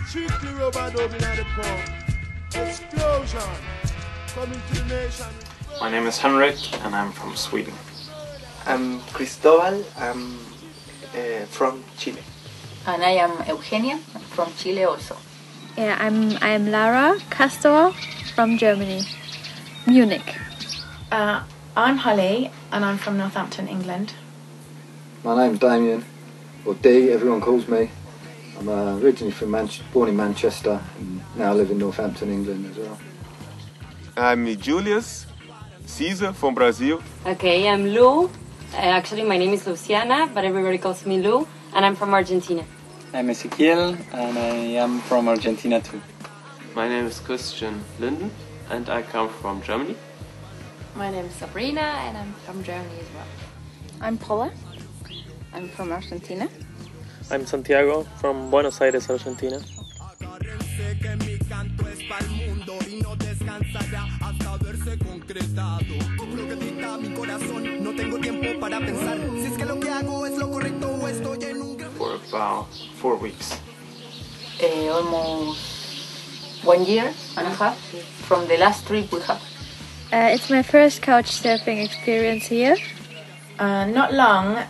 Strictly rubber dub in the pub. Explosion. Coming to the nation. My name is Henrik and I'm from Sweden. I'm Cristobal, I'm from Chile. And I am Eugenia, from Chile also. Yeah, I'm Lara Castor from Germany, Munich. I'm Holly and I'm from Northampton, England. My name's Damien, or D, everyone calls me. I'm originally born in Manchester and now live in Northampton, England as well. I'm Julius Caesar from Brazil. Okay, I'm Lou. Actually, my name is Luciana, but everybody calls me Lou, and I'm from Argentina. I'm Ezequiel, and I am from Argentina too. My name is Christian Linden, and I come from Germany. My name is Sabrina, and I'm from Germany as well. I'm Paula. I'm from Argentina. I'm Santiago from Buenos Aires, Argentina. For about 4 weeks. Almost 1 year and a half from the last trip we had. It's my first couch surfing experience here. Not long.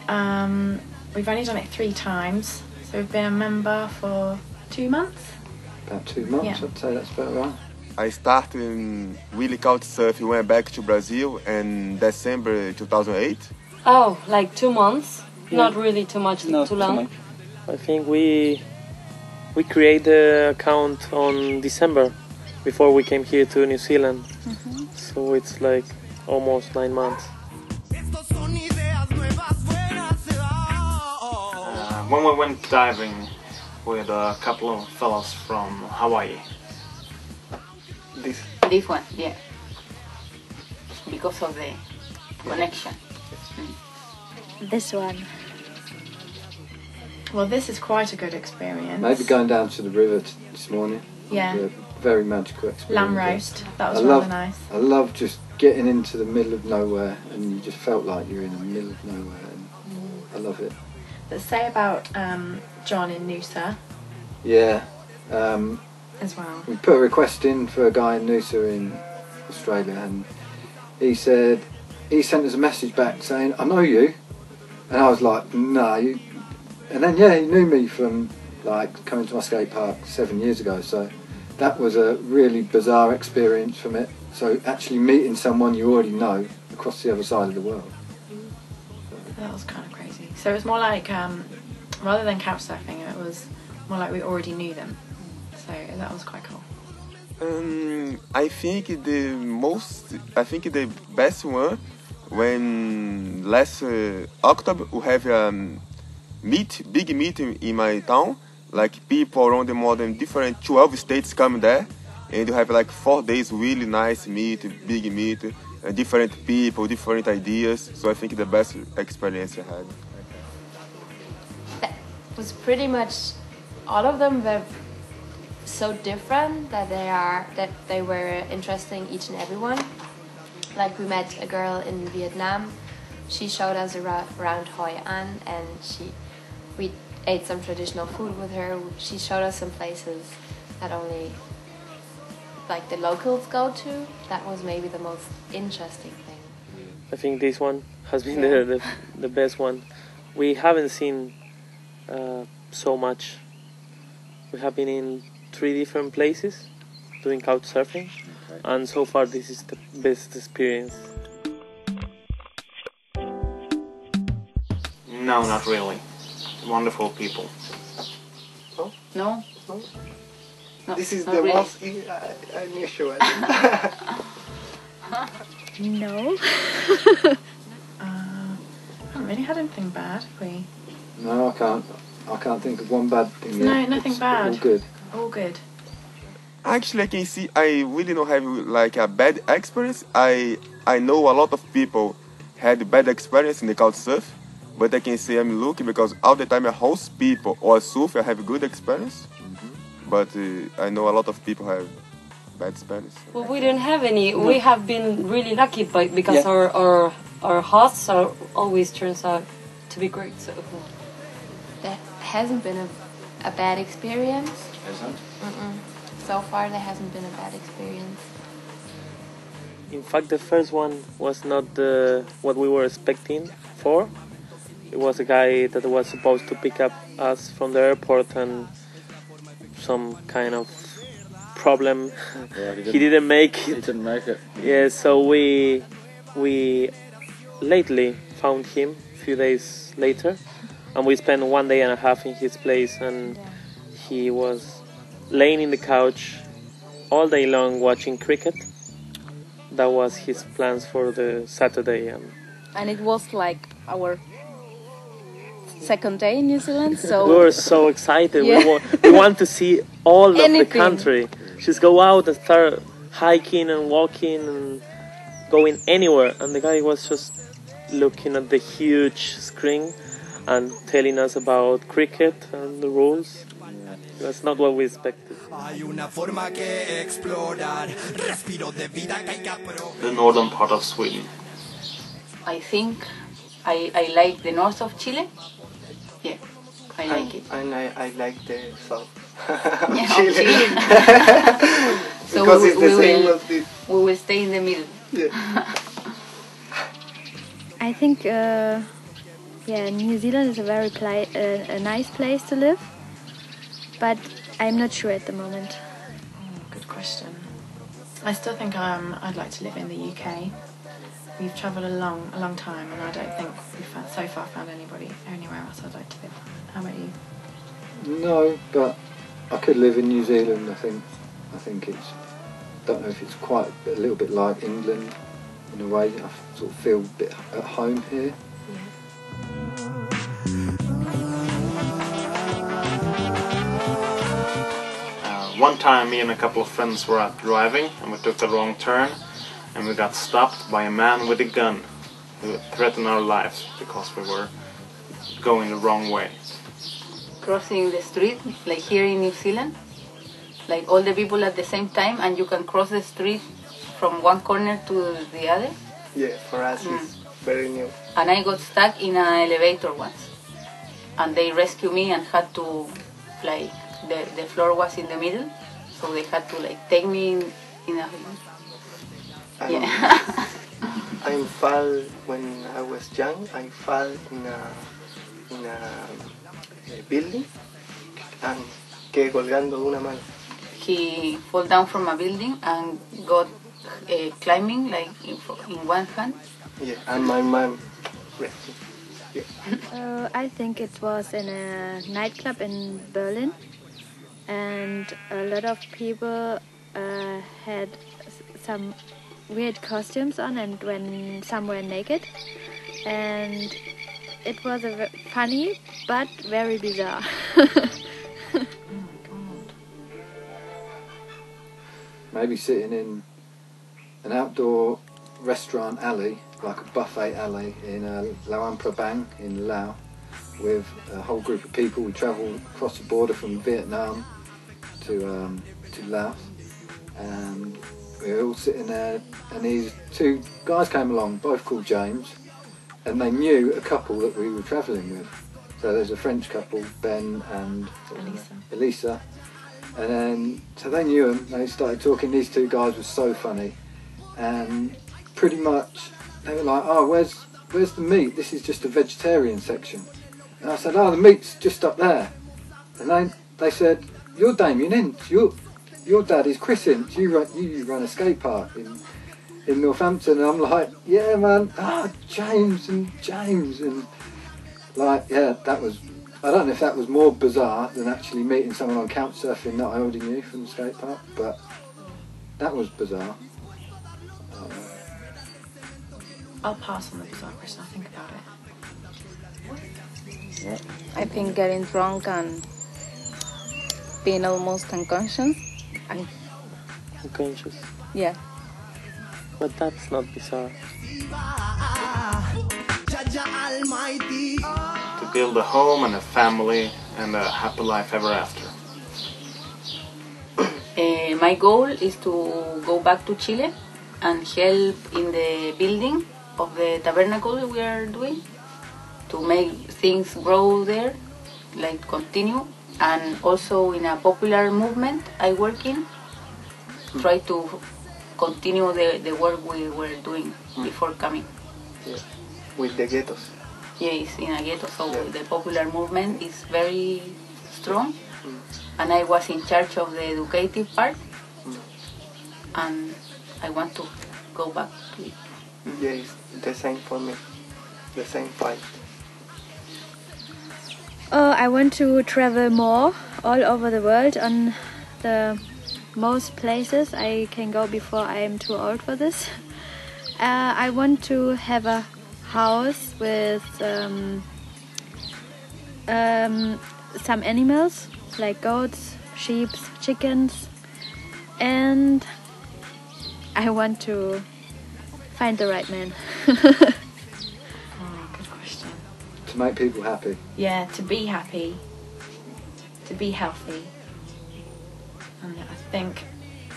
We've only done it 3 times. So we've been a member for 2 months. About 2 months, Yeah. I'd say that's about right. I started really couch surfing, went back to Brazil in December 2008. Oh, like 2 months? Not really too much, too long. I think we created the account on December before we came here to New Zealand. So it's like almost 9 months. When we went diving with a couple of fellows from Hawaii. This one, yeah. Because of the connection. This one. Well, this is quite a good experience. Maybe going down to the river this morning. Yeah. A very magical experience. Lamb roast, that was rather nice. I love just getting into the middle of nowhere and you just felt like you're in the middle of nowhere. And I love it. Let's say about John in Noosa. Yeah. As well. We put a request in for a guy in Noosa in Australia and he sent us a message back saying, I know you. And I was like, nah, you... And then, yeah, he knew me from like coming to my skate park 7 years ago. So that was a really bizarre experience from it. So actually meeting someone you already know across the other side of the world. That was kind of crazy. So it was more like, rather than couch surfing, it was more like we already knew them. So that was quite cool. I think the best one when last October we have big meeting in my town, like people around more than different 12 states come there, and you have like 4 days really nice big meet, different people, different ideas. So I think the best experience I had. That was pretty much all of them were so different that they were interesting each and every one. Like we met a girl in Vietnam. She showed us around Hoi An and we ate some traditional food with her. She showed us some places that only like the locals go to. That was maybe the most interesting thing. I think this one has been the best one. We haven't seen so much. We have been in 3 different places doing couch surfing, and so far this is the best experience. No, not really. Wonderful people. Oh? No? No, this is not the really. most unusual. No. Haven't really had anything bad, have we? No, I can't think of one bad thing. No, yet. nothing It's bad. All good. All good. Actually, I can see I really don't have like a bad experience. I know a lot of people had bad experience in the couch surf, but I can say I'm lucky because all the time I host people or surf, I have good experience. But I know a lot of people have bad experience. Well, we don't have any. No. We have been really lucky, because our hosts always turns out to be great. So there hasn't been a a bad experience. Hasn't? So far, there hasn't been a bad experience. In fact, the first one was not what we were expecting for. It was a guy that was supposed to pick up us from the airport, and some kind of problem. Yeah, he didn't make it. He didn't make it. Yeah, so we lately found him a few days later, and we spent 1 day and a half in his place, and he was laying in the couch all day long watching cricket. That was his plans for the Saturday, and it was like our second day in New Zealand, so we were so excited. Yeah. We want to see all of Anything. the country. Just go out and start hiking and walking and going anywhere. And the guy was just looking at the huge screen and telling us about cricket and the rules. That's not what we expected. The northern part of Sweden. I think I like the north of Chile. Yeah, I like it. And I like the south. Yeah, Chile. Chile. So Because it's the same as this. we will stay in the middle. Yeah. I think, New Zealand is a very a nice place to live, but I'm not sure at the moment. Good question. I still think I'd like to live in the UK. We've travelled a long time, and I don't think we've so far found anywhere else I'd like to live. How about you? No, but I could live in New Zealand. I think it's. Don't know if it's quite a little bit like England in a way. I sort of feel a bit at home here. One time me and a couple of friends were out driving and we took the wrong turn and we got stopped by a man with a gun who threatened our lives because we were going the wrong way. Crossing the street, like here in New Zealand, like all the people at the same time, and you can cross the street from one corner to the other. Yeah, for us it's very new. And I got stuck in an elevator once, and they rescued me and had to, like, the floor was in the middle, so they had to like take me in a. Yeah. I fall when I was young. I fall in a building and quedé colgando de una mano. He fell down from a building and got climbing like in one hand. Yeah, and my mom. Yeah. I think it was in a nightclub in Berlin, and a lot of people had some weird costumes on and went somewhere naked, and it was funny but very bizarre. Maybe sitting in an outdoor restaurant alley, like a buffet alley in Luang Prabang in Laos, with a whole group of people. We travelled across the border from Vietnam to Laos, and we were all sitting there, and these two guys came along, both called James, and they knew a couple that we were travelling with. So there's a French couple, Ben and Elisa. And then, so they knew them, they started talking. These two guys were so funny, and pretty much they were like, oh, where's the meat? This is just a vegetarian section. And I said, oh, the meat's just up there. And they said, you're Damien Ince, your dad is Chris Ince, you run a skate park in Northampton. And I'm like, yeah man, James, and like, yeah, that was, I don't know if that was more bizarre than actually meeting someone on couch surfing that I already knew from the skate park, but that was bizarre. I'll pass on the bizarre question, I'll think about it. I think getting drunk and being almost unconscious. Unconscious? Yeah. But that's not bizarre. To build a home and a family and a happy life ever after. My goal is to go back to Chile and help in the building of the tabernacle we are doing, to make things grow there, like continue, and also in a popular movement I work in, try to continue the work we were doing before coming. Yeah. With the ghettos. Yes, in a ghetto, so the popular movement is very strong, and I was in charge of the educative part, and I want to go back to it. Yes, the same for me, the same fight. I want to travel more all over the world on the most places I can go before I am too old for this. I want to have a house with some animals like goats, sheep, chickens, and I want to find the right man. Good question. To make people happy. Yeah, to be happy, to be healthy. And I think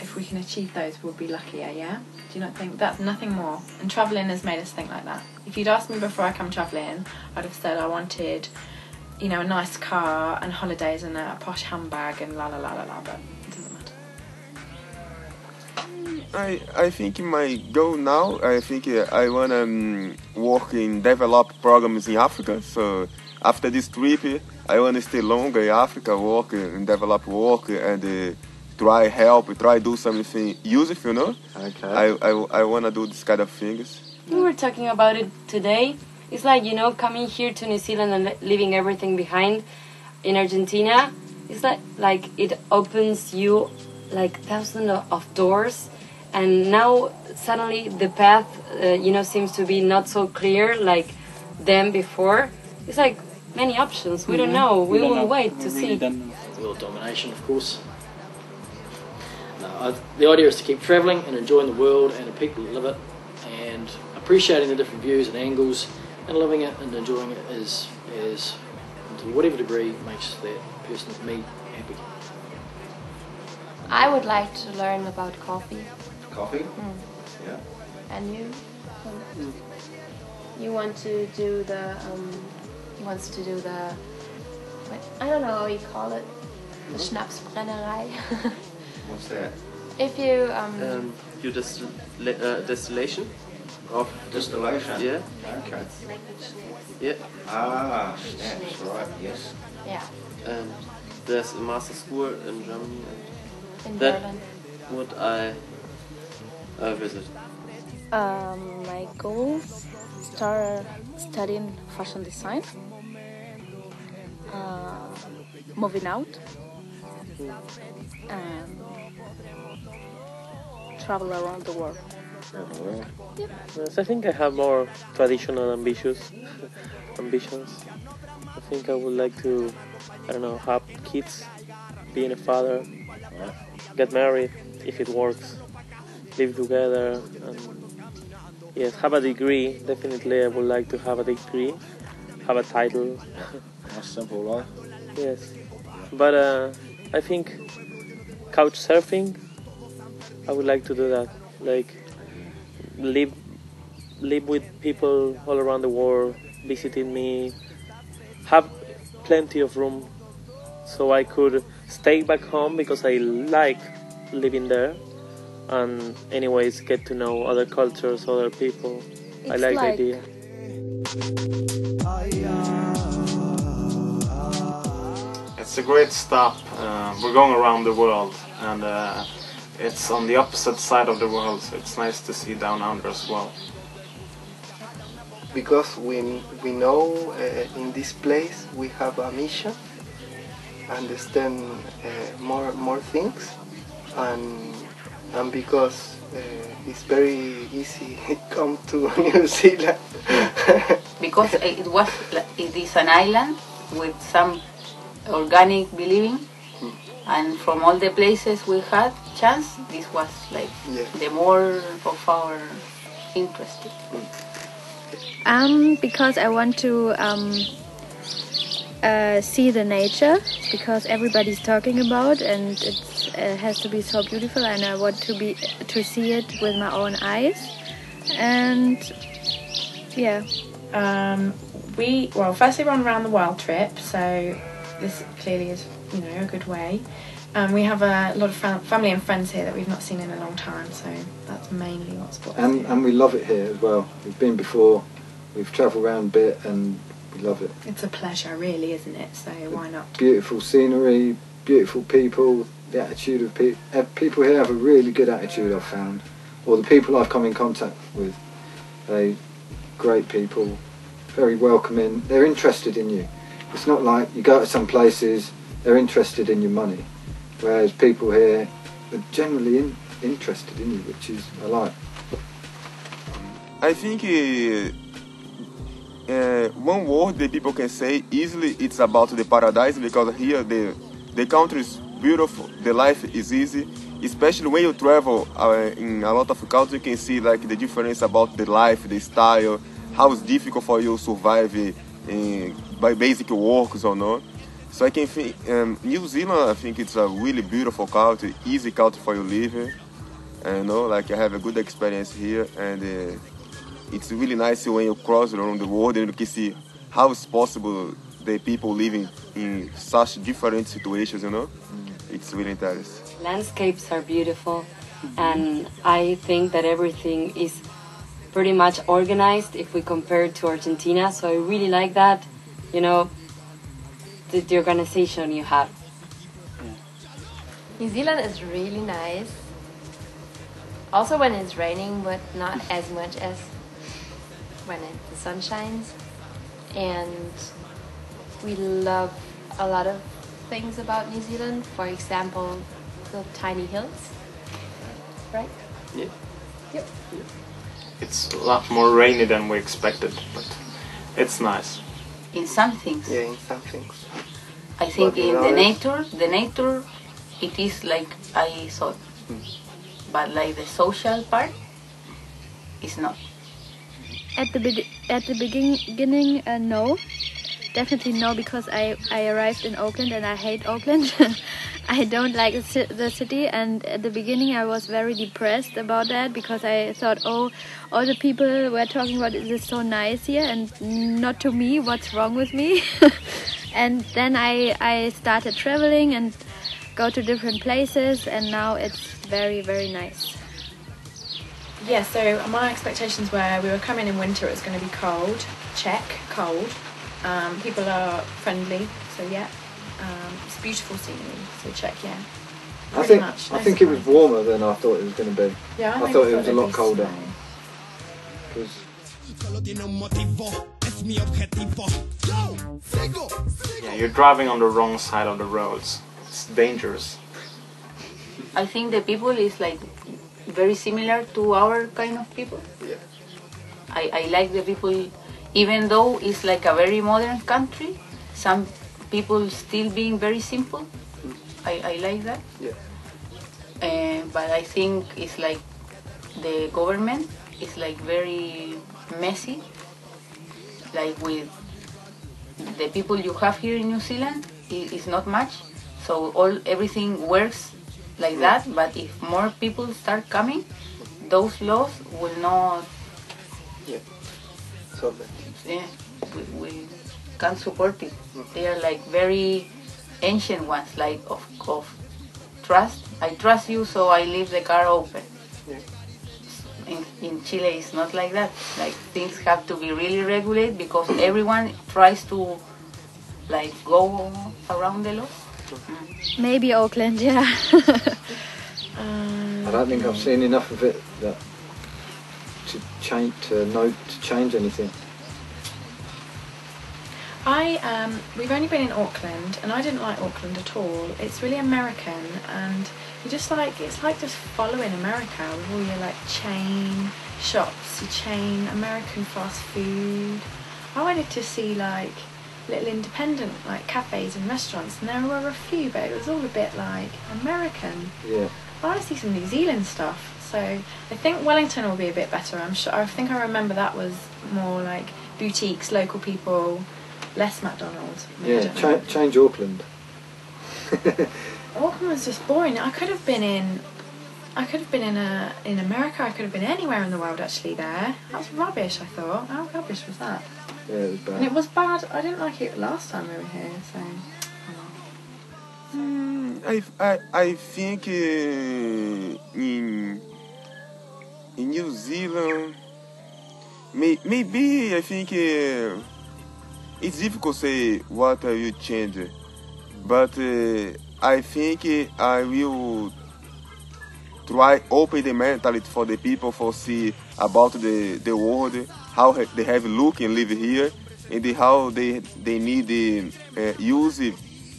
if we can achieve those, we'll be luckier, yeah? Do you not think that's nothing more? And travelling has made us think like that. If you'd asked me before I come travelling, I'd have said I wanted, you know, a nice car and holidays and a posh handbag and la la la la la, but it doesn't matter. I think my goal now, I think I want to work in developed programs in Africa. So after this trip, I want to stay longer in Africa, work and develop work and try do something useful, you know. Okay. I want to do this kind of things. We were talking about it today. It's like, you know, coming here to New Zealand and leaving everything behind in Argentina. It's like it opens you like thousands of doors. And now suddenly the path, you know, seems to be not so clear like them before. It's like many options. We don't know. We will wait to see. World domination, of course. No, the idea is to keep travelling and enjoying the world and the people that live it, and appreciating the different views and angles, and living it and enjoying it as to whatever degree makes that person, me, happy. I would like to learn about coffee. Coffee? Yeah. And you? You want to do the he wants to do the I don't know how you call it. The Schnapsbrennerei. What's that? If you Your distillation of Distillation? Yeah. Okay. Yeah. Ah, snaps, right, yes. yeah, There's a master school in Germany, in and that Berlin. would I visit. My goal, start studying fashion design, moving out, and travel around the world. Yes, I think I have more traditional ambitions. I think I would like to, I don't know, have kids, being a father, get married if it works, live together, and yes, have a degree. Definitely I would like to have a degree, have a title. That's simple life. Yes, but I think couch surfing, I would like to do that, like live with people all around the world, visiting me, have plenty of room so I could stay back home because I like living there, and anyways get to know other cultures, other people. I like the idea. It's a great stop. We're going around the world, and it's on the opposite side of the world, so it's nice to see down under as well. Because we know in this place we have a mission, understand more things, and because it's very easy come to New Zealand. Because it is an island with some organic living, and from all the places we had chance, this was like the more of our interest. Because I want to see the nature, because everybody's talking about, and it has to be so beautiful, and I want to see it with my own eyes, and yeah. Firstly we're on around the world trip, so this clearly is you know, a good way. We have a lot of family and friends here that we've not seen in a long time, so that's mainly what's brought us here. And we love it here as well. We've been before, we've travelled around a bit, and we love it. It's a pleasure, really, isn't it? So why not? Beautiful scenery, beautiful people, the attitude of people here have a really good attitude, I've found. Or the people I've come in contact with, they great people, very welcoming, they're interested in you. It's not like you go to some places, they're interested in your money. Whereas people here are generally interested in you, which is I like. I think one word that people can say easily, it's about the paradise, because here the country is beautiful, the life is easy, especially when you travel in a lot of countries. You can see like the difference about the life, the style, how it's difficult for you to survive by basic works or not. So I can think New Zealand, I think it's a really beautiful country, easy country for you living. You know, like I have a good experience here, and it's really nice when you cross around the world and you can see how it's possible the people living in such different situations. You know, it's really interesting. Landscapes are beautiful, and I think that everything is pretty much organized if we compare it to Argentina. So I really like that. You know, the organization you have. New Zealand is really nice. Also when it's raining, but not as much as when the sun shines. And we love a lot of things about New Zealand. For example, the tiny hills. Right? Yeah. Yep. It's a lot more rainy than we expected, but it's nice. In some things. Yeah, in some things. I think But in others- the nature, it is like I thought. But like the social part, is not. At the beginning, no, definitely no, because I arrived in Auckland and I hate Auckland. I don't like the city, and at the beginning I was very depressed about that, because I thought, oh, all the people were talking about it is so nice here, and not to me, what's wrong with me? And then I started traveling and go to different places, and now it's very, very nice. Yeah, so my expectations were we were coming in winter, it was going to be cold. Check, cold. People are friendly, so yeah. It's beautiful scenery, so check, yeah. I think it was warmer than I thought it was going to be. Yeah, I thought it was a lot colder. Yeah, you're driving on the wrong side of the roads. It's dangerous. I think the people is like very similar to our kind of people. Yeah. I like the people, even though it's like a very modern country, some people still being very simple. I like that. Yeah. But I think it's like the government is like very messy. Like with the people you have here in New Zealand, is not much. So everything works like that. But if more people start coming, those laws will not. Yeah. So that. Yeah, we can't support it. They are like very ancient ones, like of trust. I trust you, so I leave the car open. Yeah. In Chile, it's not like that. Like things have to be really regulated because everyone tries to like go around the law. Maybe Auckland, yeah. I don't think I've seen enough of it to change anything. We've only been in Auckland, and I didn't like Auckland at all. It's really American, and it's like just following America with all your like chain shops, your chain American fast food. I wanted to see like little independent like cafes and restaurants, and there were a few, but it was all a bit like American. Yeah. I want to see some New Zealand stuff. So I think Wellington will be a bit better. I'm sure. I think I remember that was more like boutiques, local people, less McDonald's. Yeah, change Auckland. Auckland was just boring. I could have been in America. I could have been anywhere in the world actually. There, that was rubbish. I thought, how rubbish was that? Yeah, it was bad. And it was bad. I didn't like it last time we were here. So I think in New Zealand, maybe I think it's difficult to say what I will change, but I think I will try open the mentality for the people for see about the world, how they have look and live here, and how they need use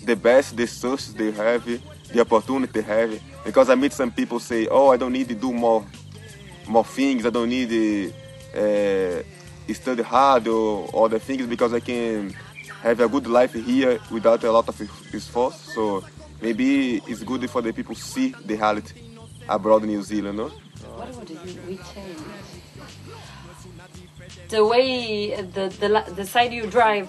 the best the sources they have, the opportunity they have. Because I meet some people say, oh, I don't need to do more things, I don't need to study hard or other things because I can have a good life here without a lot of effort. So maybe it's good for the people see the reality abroad in New Zealand, no? What did we change? The way the side you drive,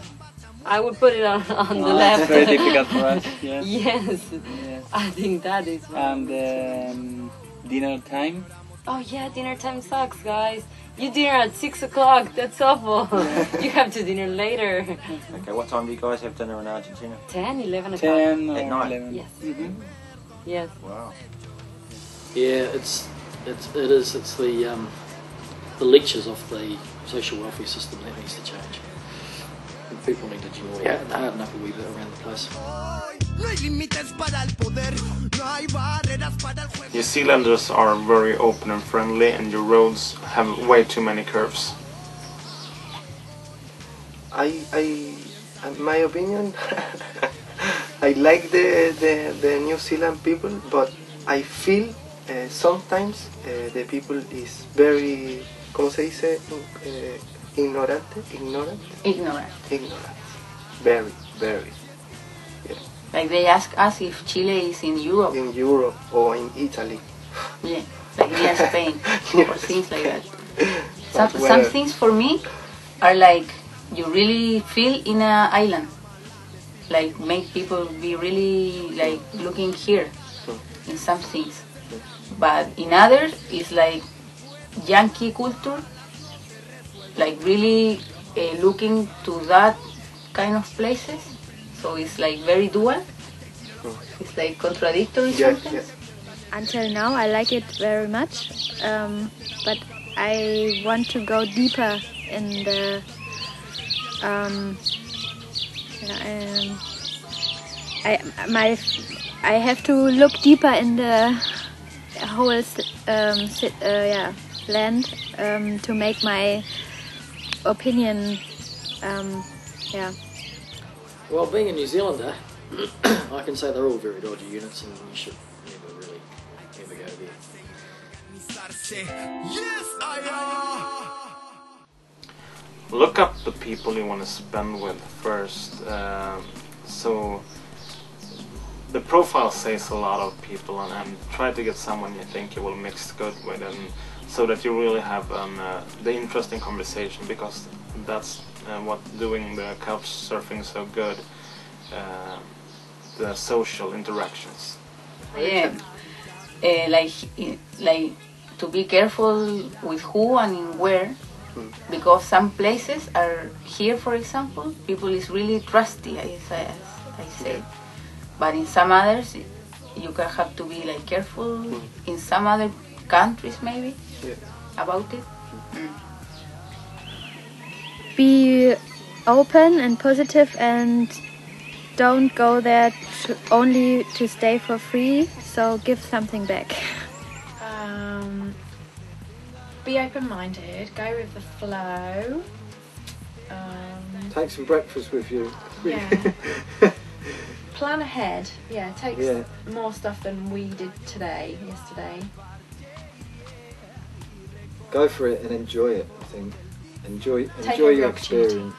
I would put it on the left. It's very difficult for us. Yes. Yes. Yes. I think that is wrong. And dinner time. Oh yeah, dinner time sucks, guys. You dinner at 6 o'clock. That's awful. You have to dinner later. Okay, what time do you guys have dinner in Argentina? 10, 11 o'clock. 10 or At night? 11. Yes. Mm-hmm. Yes. Wow. Yeah, it's the lectures of the social welfare system that needs to change. And people need to generally harden up a wee bit around the place. New Zealanders are very open and friendly, and your roads have way too many curves. In my opinion, I like the New Zealand people, but I feel sometimes the people is very, ¿cómo se dice? Ignorante. Very. Yeah. Like they ask us if Chile is in Europe. In Europe or in Italy. Yeah, like near Spain or things like that. But Some things for me are like you really feel in an island. Like make people be really like looking here in some things. But in others it's like Yankee culture. Like really looking to that kind of places. So it's like very dual. It's like contradictory sometimes. Yes. Until now, I like it very much, but I want to go deeper in the. I have to look deeper in the whole land to make my opinion. Well, being a New Zealander, I can say they're all very dodgy units, and you should never go there. Look up the people you want to spend with first. So the profile says a lot of people, and try to get someone you think you will mix good with, and so that you really have the interesting conversation, because that's what doing the couch surfing so good, the social interactions. Yeah, like to be careful with who and in where, because some places are here, for example, people is really trusty, I say, but in some others you can have to be like careful. In some other countries maybe about it. Be open and positive and don't go there only to stay for free, so give something back. Be open-minded, go with the flow. Take some breakfast with you. Yeah. Plan ahead. Yeah, take more stuff than we did yesterday. Go for it and enjoy it, I think. Enjoy your experience.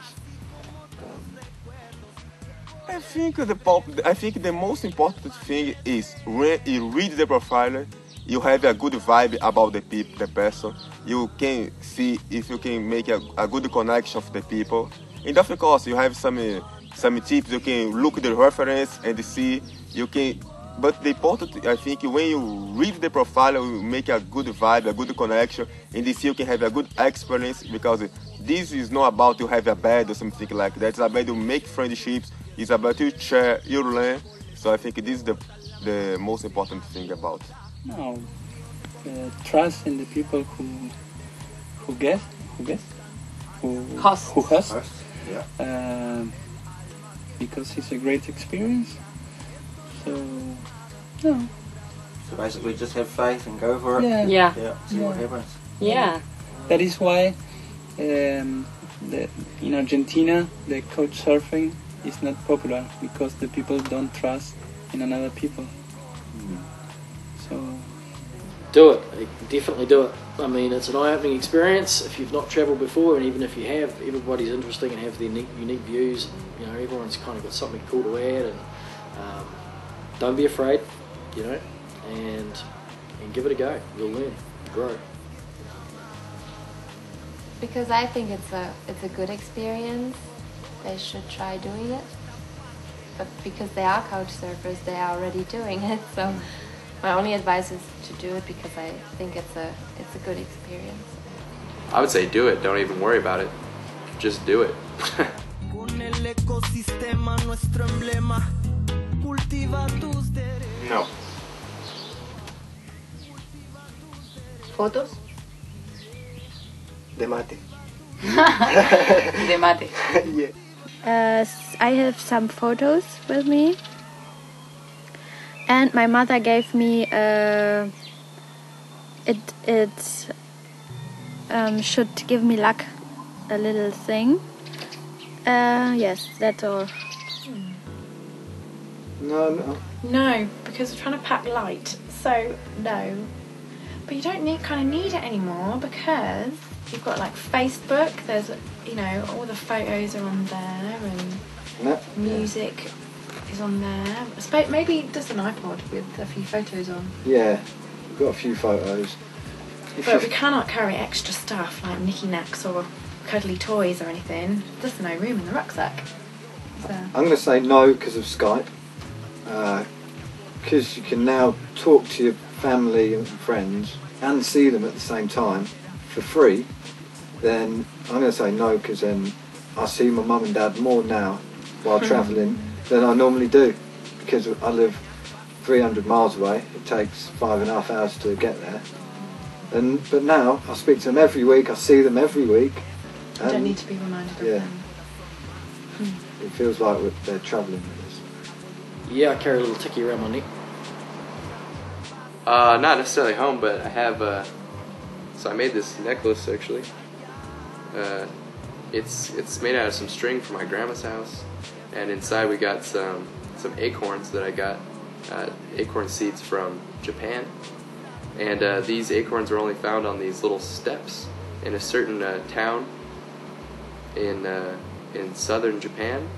I think the most important thing is when you read the profiler, you have a good vibe about the person. You can see if you can make a good connection with the people. And of course, you have some tips. You can look at the reference and see. You can, but the important, I think, when you read the profile, you make a good vibe, a good connection, and you can have a good experience, because this is not about you have a bad or something like that. It's about you make friendships. It's about you share, you learn. So I think this is the the most important thing about? No, trust in the people who host. Yeah. Because it's a great experience. So, no. So basically, just have faith and go for it. Yeah. See what happens. Yeah. That is why in Argentina the couch surfing is not popular, because the people don't trust in another people. So Do it. Definitely do it. I mean, it's an eye-opening experience if you've not travelled before, and even if you have, everybody's interesting and have their unique views. You know, everyone's kind of got something cool to add, and don't be afraid, you know, and give it a go. You'll learn, grow. Because I think it's a good experience. They should try doing it. But because they are couch surfers, they are already doing it. So my only advice is to do it because I think it's a good experience. I would say do it. Don't even worry about it. Just do it. No. Photos? De mate. De mate. Yeah. I have some photos with me, and my mother gave me it should give me luck, a little thing. Yes, that's all. No, because we're trying to pack light. So no, but you don't need it anymore because you've got like Facebook. There's all the photos are on there, and music is on there. Maybe just an iPod with a few photos on. Yeah, we've got a few photos. But we cannot carry extra stuff like knicky-knacks or cuddly toys or anything. There's no room in the rucksack. So. I'm going to say no because of Skype. Because you can now talk to your family and friends and see them at the same time for free, then I'm going to say no, because then I see my mum and dad more now while travelling than I normally do, because I live 300 miles away. It takes 5.5 hours to get there. But now I speak to them every week, I see them every week. You don't need to be reminded of them. It feels like they're travelling with us. Yeah, I carry a little ticky around my neck. Not necessarily home, but I have. So I made this necklace actually. It's made out of some string from my grandma's house, and inside we got some acorns that I got, acorn seeds from Japan, and these acorns were only found on these little steps in a certain town in southern Japan.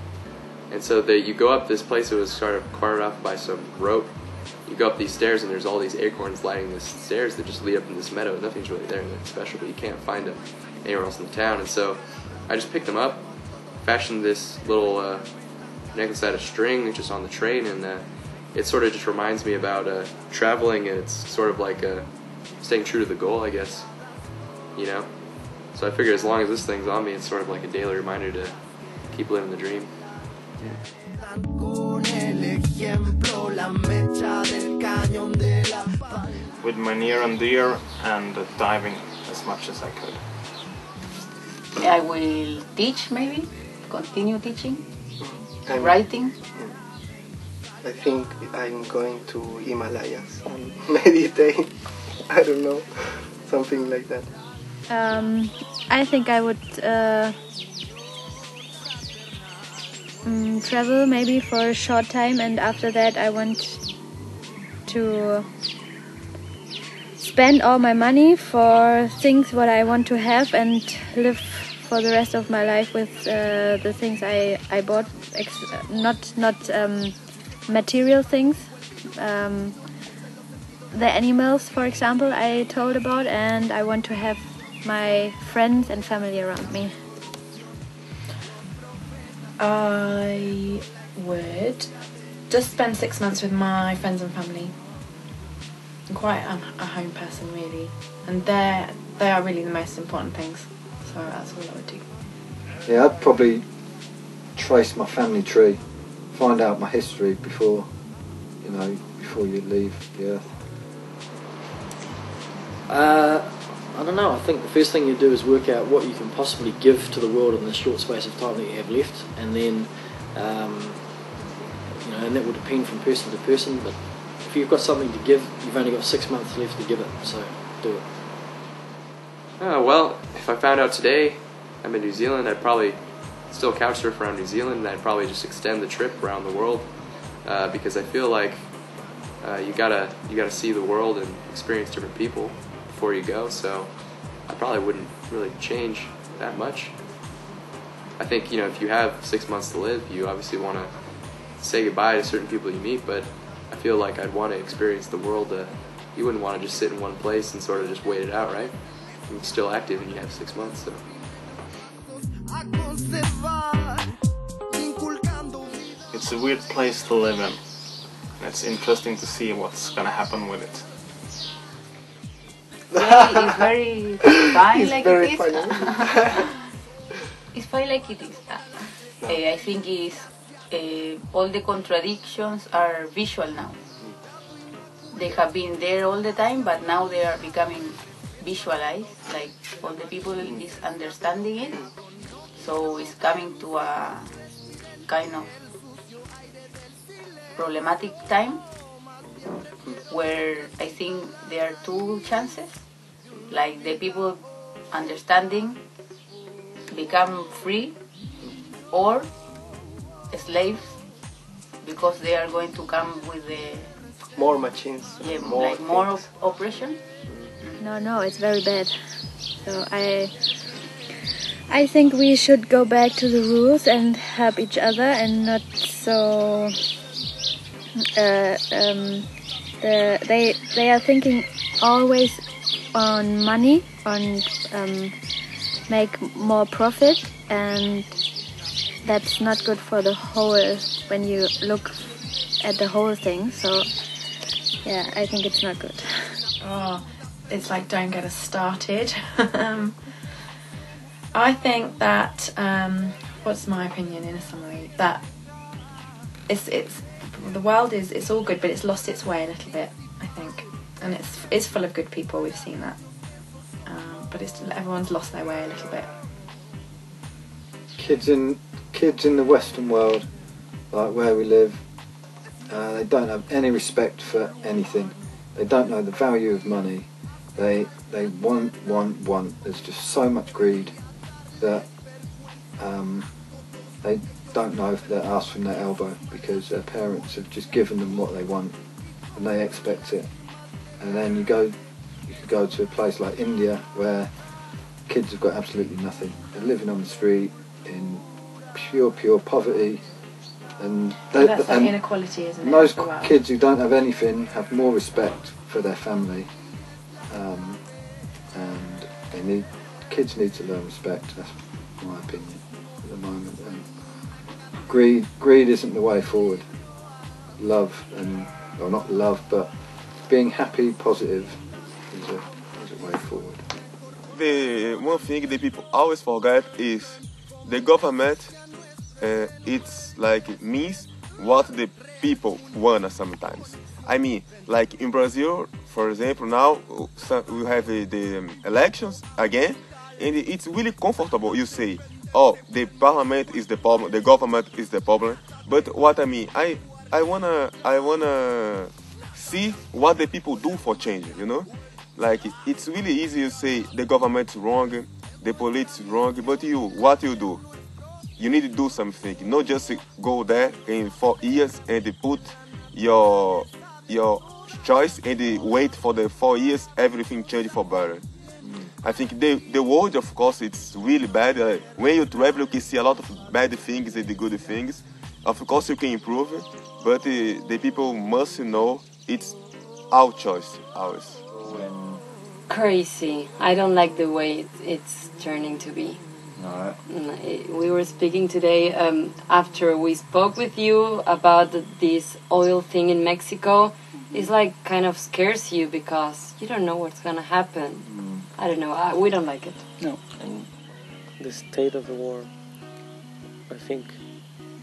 And so you go up this place that was sort of carved off by some rope. You go up these stairs and there's all these acorns lining the stairs that just lead up in this meadow. Nothing's really there that's special, but you can't find them anywhere else in the town. And so I just picked them up, fashioned this little necklace out of string just on the train, and it sort of just reminds me about traveling, and it's sort of like staying true to the goal, I guess, you know? So I figured as long as this thing's on me, it's sort of like a daily reminder to keep living the dream. With my near and dear, and diving as much as I could. I will teach, maybe continue teaching, writing. I think I'm going to Himalayas and meditate. I don't know, something like that. I think I would travel maybe for a short time, and after that I want to spend all my money for things what I want to have and live for the rest of my life with the things I bought, not material things. The animals, for example, I told about, and I want to have my friends and family around me. I would just spend 6 months with my friends and family. I'm quite a home person, really, and they are really the most important things. So that's all I would do. Yeah, I'd probably trace my family tree, find out my history before, before you leave the earth? I don't know. I think the first thing you do is work out what you can possibly give to the world in the short space of time that you have left, and then and that will depend from person to person. But if you've got something to give, you've only got 6 months left to give it. So do it. Well, if I found out today I'm in New Zealand, I'd probably still couch surf around New Zealand, and I'd probably just extend the trip around the world because I feel like you gotta see the world and experience different people before you go. So I probably wouldn't really change that much. I think if you have 6 months to live, you obviously want to say goodbye to certain people you meet, but I feel like I'd want to experience the world. You wouldn't want to just sit in one place and sort of just wait it out, right? You're still active and you have 6 months, so. It's a weird place to live in. It's interesting to see what's gonna happen with it. Yeah, it's very fine It's like very it is. funny. It's fine like it is. I think all the contradictions are visual now. They have been there all the time, but now they are becoming visualized. Like all the people is understanding it. So it's coming to a kind of problematic time where I think there are two chances. Like the people understanding become free, or slaves, because they are going to come with the More machines. yeah, more like more things. oppression. No, it's very bad. So I think we should go back to the rules and help each other, and not so. They are thinking always on money, on make more profit, and that's not good for the whole. When you look at the whole thing, so yeah, I think it's not good. Oh, it's like, don't get us started. I think that what's my opinion in a summary, that it's the world it's all good, but it's lost its way a little bit, I think, and it's full of good people. We've seen that, but everyone's lost their way a little bit. Kids in the Western world, like where we live, they don't have any respect for anything. They don't know the value of money. They want. There's just so much greed that they don't know if they're asked from their elbow, because their parents have just given them what they want and they expect it. And then you could go to a place like India where kids have got absolutely nothing. They're living on the street in pure poverty, and That's like inequality, isn't it? those as well? kids who don't have anything have more respect for their family, and kids need to learn respect. That's my opinion at the moment. And greed isn't the way forward. Love, or not love, but being happy, positive is a way forward. The one thing that people always forget is the government. It's like means what the people want sometimes. I mean, like in Brazil, for example, now we have the elections again, and it's really comfortable. You say, oh, the parliament is the problem, the government is the problem. But what I mean, I wanna see what the people do for change. Like it's really easy to say the government's wrong, the police is wrong, but what you do? You need to do something, not just go there in 4 years and put your choice and wait for the 4 years everything change for better. I think the world, of course, it's really bad. When you travel, you can see a lot of bad things and the good things. Of course, you can improve, but the people must know it's our choice, ours. Crazy. I don't like the way it's turning to be. No. We were speaking today after we spoke with you about this oil thing in Mexico. It's like kind of scares you because you don't know what's gonna happen. I don't know. We don't like it. No. And the state of the world, I think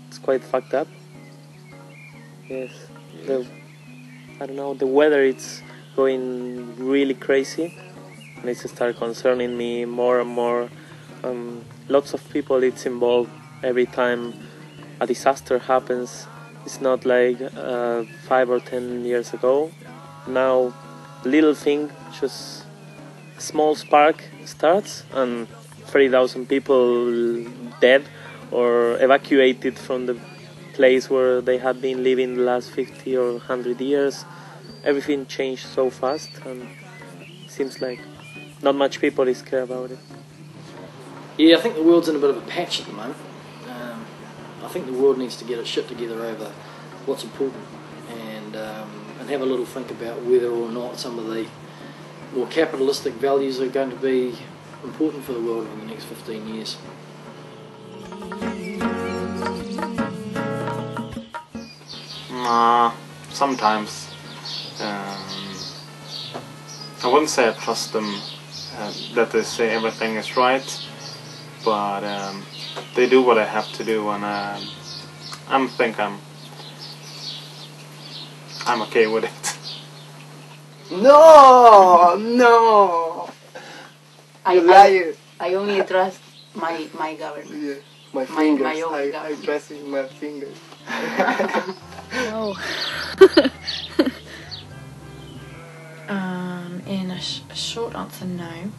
it's quite fucked up. Yes. I don't know, the weather it's going really crazy, and it's started concerning me more and more. Lots of people it's involved every time a disaster happens. It's not like 5 or 10 years ago. Now, little thing, just a small spark starts and 30,000 people dead or evacuated from the place where they had been living the last 50 or 100 years. Everything changed so fast, and it seems like not much people is care about it. Yeah, I think the world's in a bit of a patch at the moment. I think the world needs to get its shit together over what's important and have a little think about whether or not some of the more capitalistic values are going to be important for the world in the next 15 years. Sometimes. I wouldn't say I trust them that they say everything is right, but they do what I have to do, and I think I'm okay with it. No, no. I only trust my government. Yeah. My fingers. My own I government. trust in my fingers. No. In a short answer, no.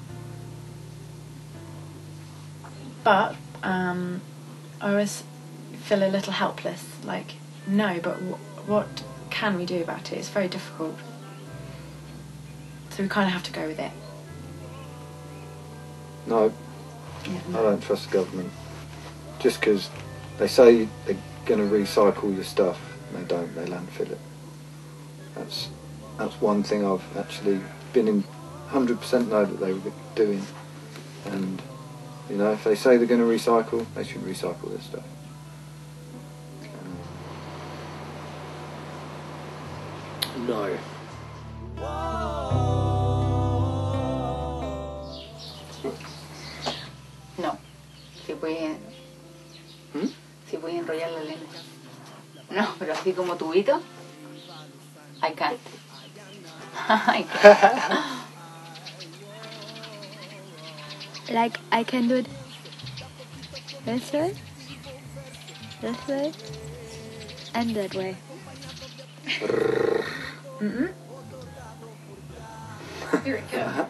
But I always feel a little helpless. Like, no, but what can we do about it? It's very difficult. So we kind of have to go with it. No, I don't trust the government. Just because they say they're going to recycle your stuff, and they don't, they landfill it. That's one thing I've actually been in 100% know that they were doing. And, you know, if they say they're going to recycle, they should recycle their stuff. No. No. Si puede enrollar la lengua. No, pero así como tubito, I can't. I can't. Like I can do it this way, and that way. Here we go.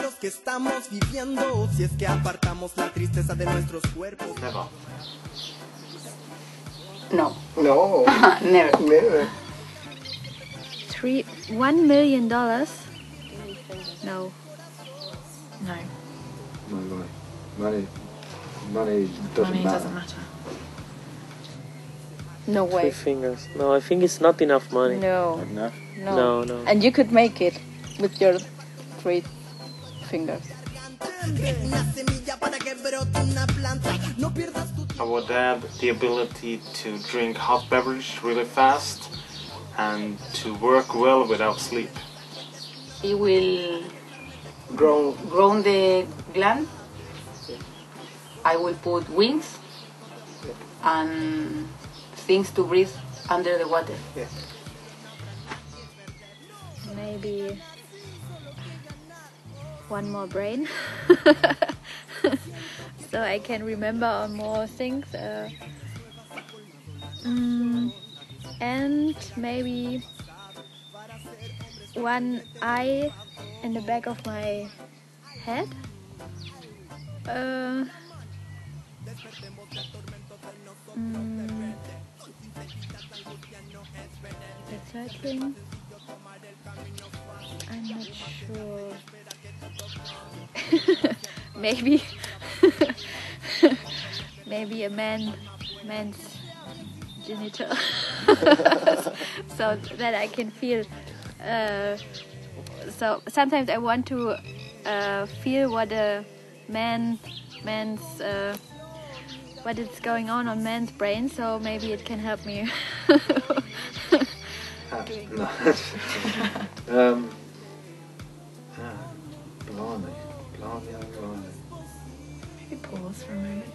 Los que estamos viviendo, si es que apartamos la tristeza de nuestros cuerpos. Never. No. No. Never. Never. $1 million? No. No. No way. Money doesn't Money matter. doesn't matter. No 3 way. fingers. No, I think it's not enough money. No. Not enough? No. No. And you could make it with your 3 fingers. I would add the ability to drink hot beverage really fast and to work well without sleep. He will grow the gland. I will put wings and things to breathe under the water. Maybe one more brain. So I can remember on more things. And maybe one eye in the back of my head. The third thing, I'm not sure. Maybe maybe a man's genital, so that I can feel. So sometimes I want to feel what a man's what is going on man's brain. So maybe it can help me. Blimey. Maybe pause for a moment.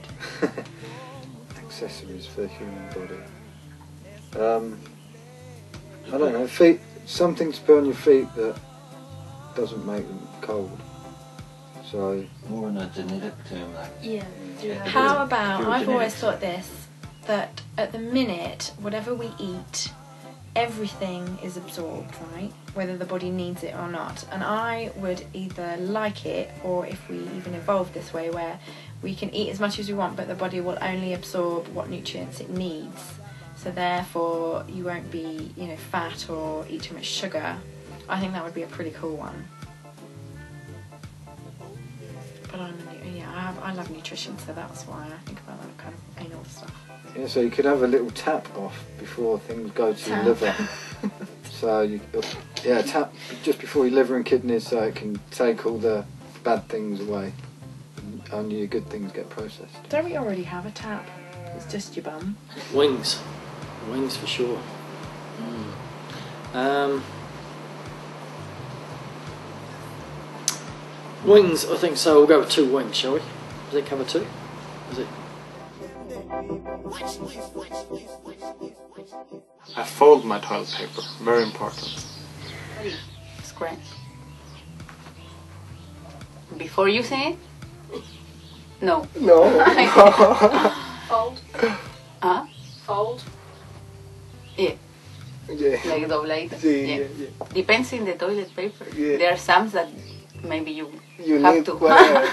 Accessories for the human body. I don't know, feet, something to put on your feet that doesn't make them cold. So more in a genetic term, like. Yeah. Yeah. How about, Pure I've always genetics. thought this, that at the minute, whatever we eat, everything is absorbed, right? Whether the body needs it or not. And I would either like it, or if we even evolve this way, where we can eat as much as we want, but the body will only absorb what nutrients it needs. So therefore, you won't be, you know, fat or eat too much sugar. I think that would be a pretty cool one. But I love nutrition, so that's why I think about that kind of anal stuff. yeah, so you could have a little tap off before things go to your Tap. liver. So you, yeah, tap just before your liver and kidneys, so it can take all the bad things away, and only your good things get processed. Don't we already have a tap? It's just your bum. Wings. Wings for sure. Wings, I think so. We'll go with 2 wings, shall we? Does that cover 2? Is it? I fold my toilet paper. Very important. It's great. Before using it? No. No. Fold. Huh? Fold. Yeah. Yeah. Like dobladito. Yeah. Depends in the toilet paper. Yeah. There are some that maybe you You have need to. whatever.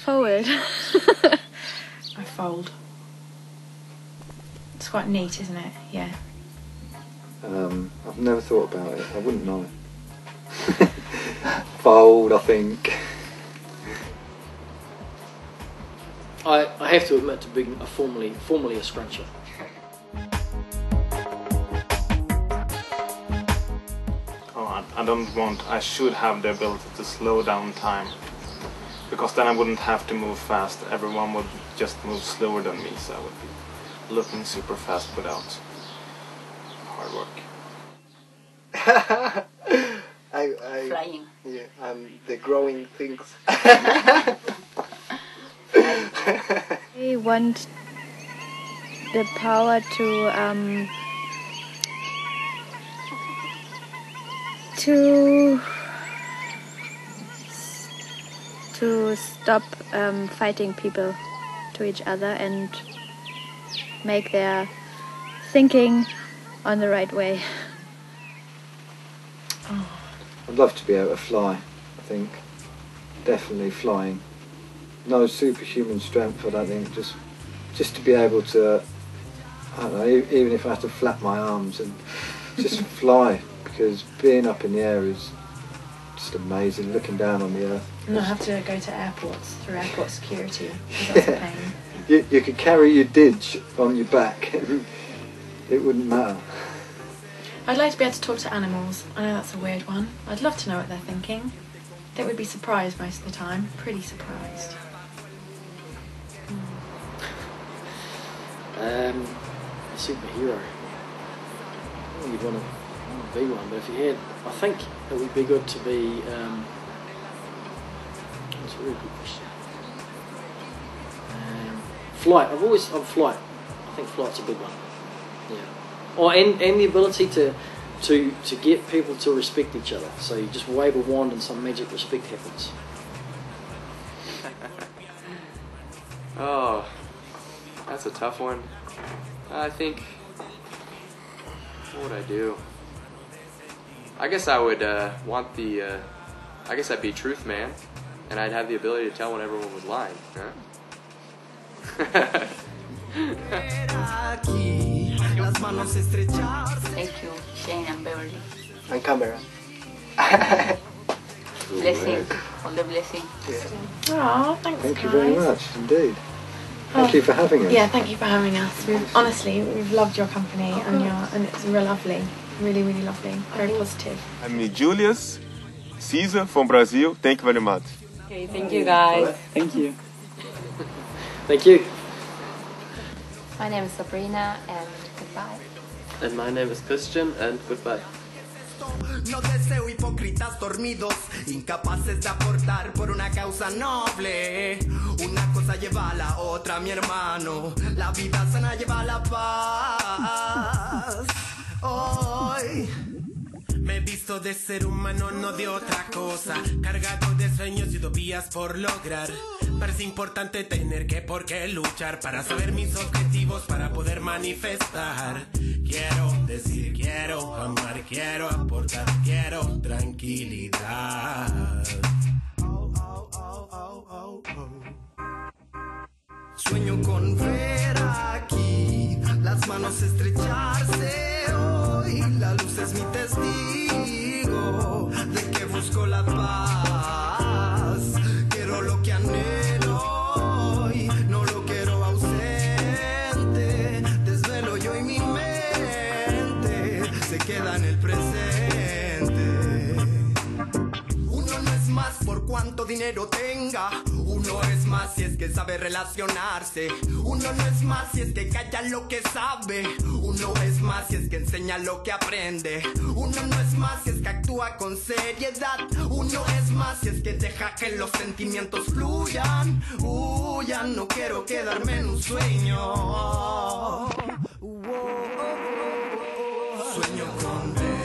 Forward. I fold. It's quite neat, isn't it? Yeah. I've never thought about it. I wouldn't know. Fold, I think. I have to admit to being formerly a scruncher. Oh, I should have the ability to slow down time. Because then I wouldn't have to move fast. Everyone would just move slower than me, so I would be looking super fast without hard work. I Flying. Yeah, the growing things. I want the power to stop fighting people to each other and make their thinking on the right way. I'd love to be able to fly, I think. Definitely flying. No superhuman strength, I don't think. Just to be able to, I don't know, even if I have to flap my arms and just fly, because being up in the air is just amazing, looking down on the earth. And I have to go to airports through airport security, because that's a pain. You could carry your didge on your back and it wouldn't matter. I'd like to be able to talk to animals. I know that's a weird one. I'd love to know what they're thinking. I think we'd be surprised most of the time. Pretty surprised. A superhero. I don't think you'd want to be one, but if you had, I think it would be good to be. That's a really good question. Flight. Flight. I think flight's a good one. Yeah. Oh, and the ability to get people to respect each other. So you just wave a wand and some magic respect happens. Oh, that's a tough one. I think, what would I do? I guess I would want the, I guess I'd be truth man, and I'd have the ability to tell when everyone was lying. Huh? Thank you, Shane and Beverly. And camera. Blessing. All the blessing. Oh, thanks, Thank you guys. very much indeed. Thank you for having us. Yeah, thank you for having us. We've loved your company and it's real lovely. Really, really lovely. Very positive. I'm Julius Caesar from Brazil. Thank you very much. Okay, thank you guys. Thank you. Thank you. My name is Sabrina, and goodbye. And my name is Christian, and goodbye. No deseo hipócritas dormidos, incapaces de aportar por una causa noble. Una cosa lleva a la otra, mi hermano. La vida sana lleva a la paz. Hoy me he visto de ser humano, no de otra cosa. Cargado de sueños y utopías por lograr. Parece importante tener que por qué luchar para saber mis objetivos, para poder manifestar. Quiero decir, quiero amar, quiero aportar, quiero tranquilidad. Sueño con ver aquí las manos estrecharse hoy. La luz es mi testigo de que busco la paz. Quiero lo que anhelo hoy, no lo quiero ausente. Desvelo yo y mi mente se queda en el presente. Uno no es más por cuánto dinero tenga. Uno es más si es que sabe relacionarse. Uno no es más si es que calla lo que sabe. Uno es más si es que enseña lo que aprende. Uno no es más si es que actúa con seriedad. Uno es más si es que deja que los sentimientos fluyan. Ya no quiero quedarme en un sueño. Sueño con ver